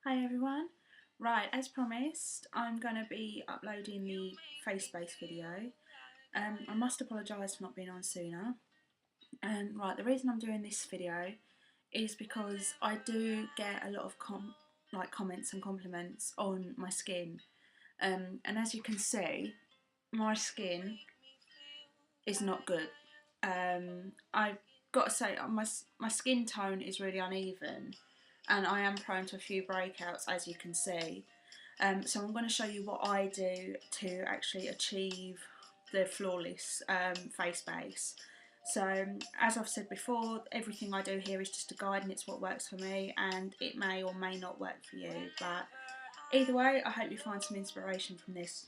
Hi everyone. Right, as promised, I'm going to be uploading the face-based video. I must apologise for not being on sooner. Right, the reason I'm doing this video is because I do get a lot of comments and compliments on my skin. And as you can see, my skin is not good. I've got to say, my skin tone is really uneven, and I am prone to a few breakouts, as you can see. So I'm going to show you what I do to actually achieve the flawless face base. So as I've said before, everything I do here is just a guide and it's what works for me, and it may or may not work for you, but either way I hope you find some inspiration from this.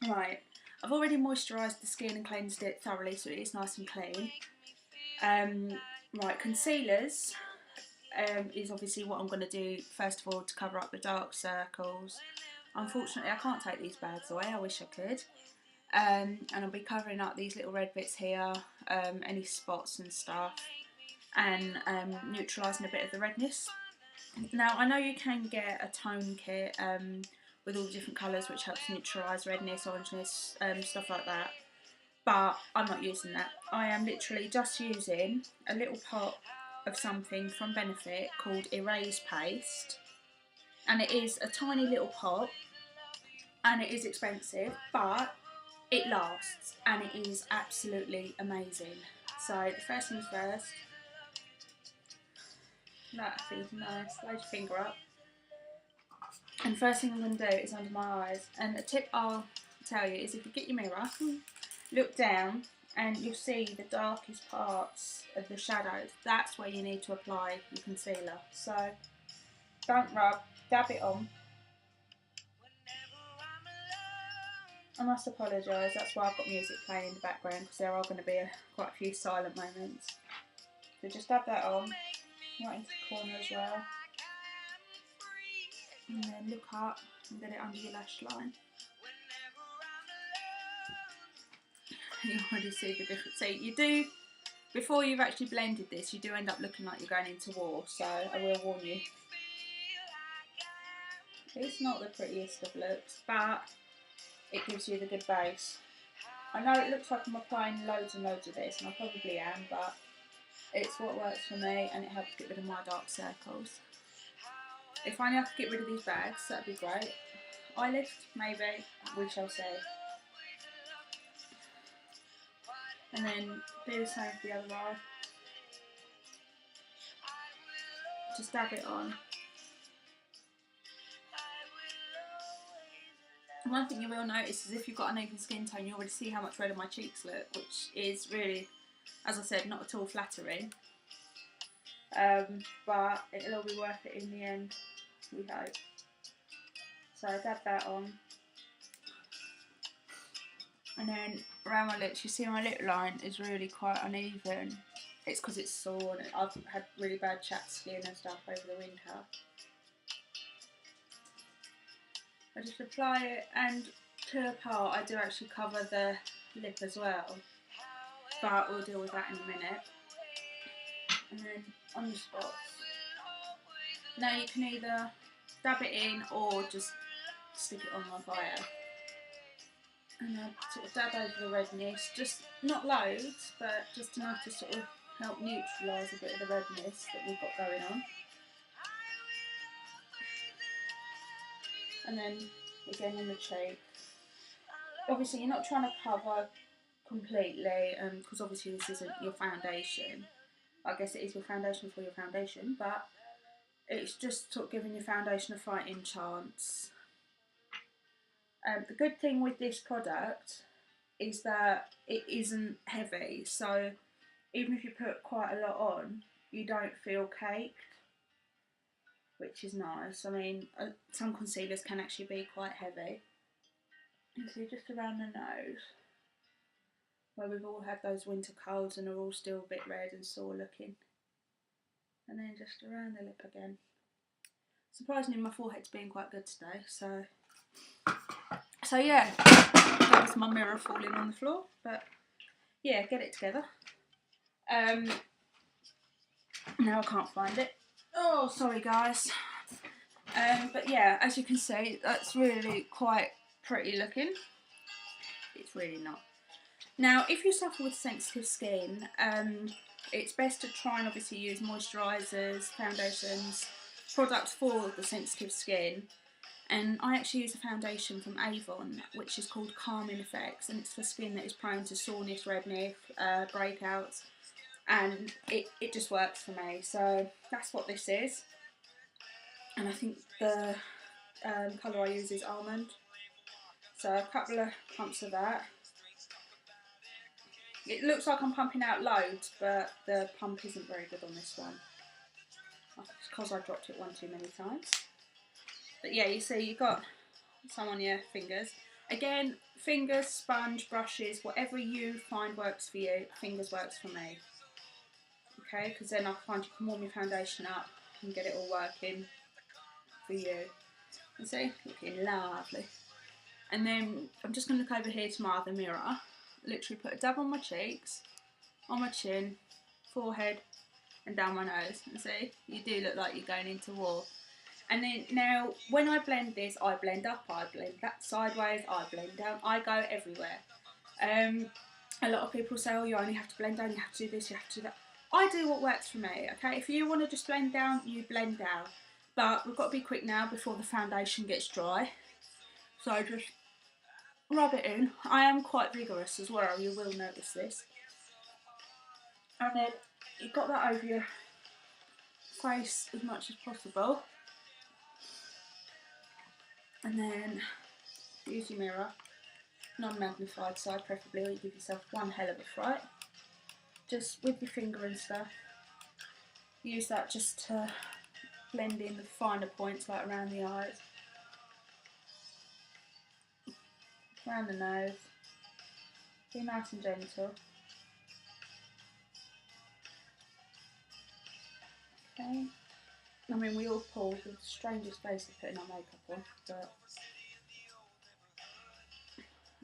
Right, I've already moisturised the skin and cleansed it thoroughly so it is nice and clean. Right, concealers is obviously what I'm going to do first of all to cover up the dark circles. Unfortunately I can't take these bags away, I wish I could. And I'll be covering up these little red bits here, any spots and stuff, and neutralising a bit of the redness. Now I know you can get a tone kit with all the different colours which helps neutralise redness, orangeness, stuff like that, but I'm not using that. I am literally just using a little pot of something from Benefit called Erase Paste, and it is a tiny little pot and it is expensive, but it lasts and it is absolutely amazing. So the first things first, that feels nice, load your finger up, and first thing I'm going to do is under my eyes. And the tip I'll tell you is if you get your mirror, look down and you'll see the darkest parts of the shadows. That's where you need to apply your concealer. So don't rub, dab it on. I must apologise, that's why I've got music playing in the background, because there are going to be quite a few silent moments. So just dab that on, right into the corner as well. And then look up and get it under your lash line. You already see the difference. So you do, before you've actually blended this, you do end up looking like you're going into war, so I will warn you. It's not the prettiest of looks, but it gives you the good base. I know it looks like I'm applying loads and loads of this, and I probably am, but it's what works for me and it helps get rid of my dark circles. If only I could get rid of these bags, that'd be great. Eye lift, maybe, we shall see. And then do the same for the other eye. Just dab it on. One thing you will notice is if you've got an uneven skin tone, you already see how much redder my cheeks look, which is really, as I said, not at all flattering. But it'll all be worth it in the end, we hope. So I dab that on. And then around my lips, you see my lip line is really quite uneven. It's because it's sore and I've had really bad chapped skin and stuff over the winter. I just apply it, and to a part I do actually cover the lip as well, but we'll deal with that in a minute. And then on the spots. Now you can either dab it in or just stick it on like I have. And then sort of dab over the redness, just not loads, but just enough to sort of help neutralise a bit of the redness that we've got going on. And then again on the cheek. Obviously you're not trying to cover completely, because obviously this isn't your foundation. I guess it is your foundation for your foundation, but it's just sort of giving your foundation a fighting chance. The good thing with this product is that it isn't heavy, so even if you put quite a lot on, you don't feel caked, which is nice. I mean, some concealers can actually be quite heavy. You see just around the nose, where we've all had those winter colds and are all still a bit red and sore looking. And then just around the lip again. Surprisingly, my forehead's been quite good today, so yeah, that was my mirror falling on the floor, but yeah, get it together. Now I can't find it. Oh, sorry guys. But yeah, as you can see, that's really quite pretty looking. It's really not. Now, if you suffer with sensitive skin, it's best to try and obviously use moisturisers, foundations, products for the sensitive skin. And I actually use a foundation from Avon, which is called Calming Effects, and it's for skin that is prone to soreness, redness, breakouts, and it just works for me. So that's what this is. And I think the colour I use is Almond. So a couple of pumps of that. It looks like I'm pumping out loads, but the pump isn't very good on this one. It's because I dropped it one too many times. But yeah, you see you've got some on your fingers. Again, fingers, sponge, brushes, whatever you find works for you. Fingers works for me. Okay, because then I find you can warm your foundation up and get it all working for you. You see, looking lovely. And then I'm just going to look over here to my other mirror. Literally put a dab on my cheeks, on my chin, forehead, and down my nose. And see, you do look like you're going into war. And then now, when I blend this, I blend up, I blend that sideways, I blend down, I go everywhere. A lot of people say, oh, you only have to blend down, you have to do this, you have to do that. I do what works for me, okay? If you want to just blend down, you blend down. But we've got to be quick now before the foundation gets dry. So just rub it in. I am quite vigorous as well, you will notice this. And then you've got that over your face as much as possible. And then use your mirror, non-magnified side preferably, or you give yourself one hell of a fright. Just with your finger and stuff. Use that just to blend in the finer points, like around the eyes, around the nose. Be nice and gentle. Okay. I mean, we all pull the strangest face of putting our makeup on, but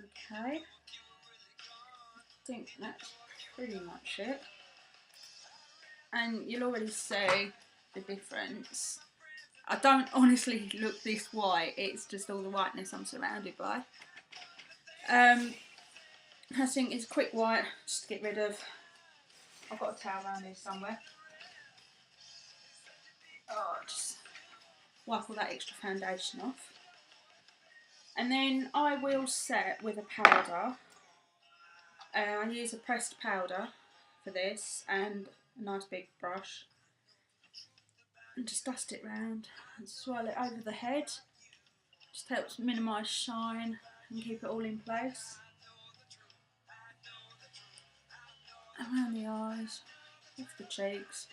okay. I think that's pretty much it. And you'll already see the difference. I don't honestly look this white, it's just all the whiteness I'm surrounded by. I think it's a quick wipe just to get rid of. I've got a towel around here somewhere. Oh, just wipe all that extra foundation off. And then I will set with a powder. I use a pressed powder for this and a nice big brush. And just dust it round and swirl it over the head. Just helps minimise shine and keep it all in place. Around the eyes, off the cheeks.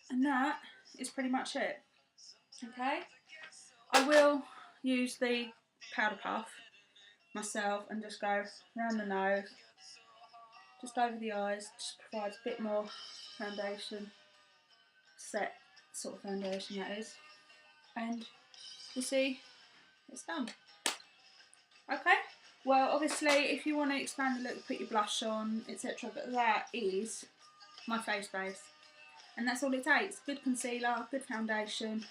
And that is pretty much it. Okay, I will use the powder puff myself and just go around the nose, just over the eyes, just provides a bit more foundation, set sort of foundation that is, and you see it's done. Okay, well obviously if you want to expand a little, put your blush on, etc., but that is my face base. And that's all it takes. Good concealer, good foundation,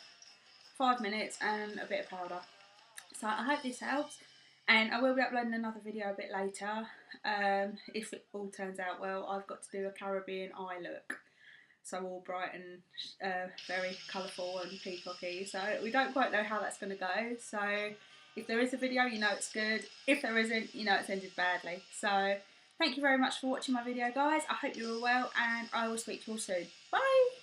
5 minutes and a bit of powder. So I hope this helps. And I will be uploading another video a bit later. If it all turns out well, I've got to do a Caribbean eye look. So all bright and very colourful and peacocky. So we don't quite know how that's going to go. So if there is a video, you know it's good. If there isn't, you know it's ended badly. So thank you very much for watching my video, guys. I hope you're all well, and I will speak to you all soon. Bye!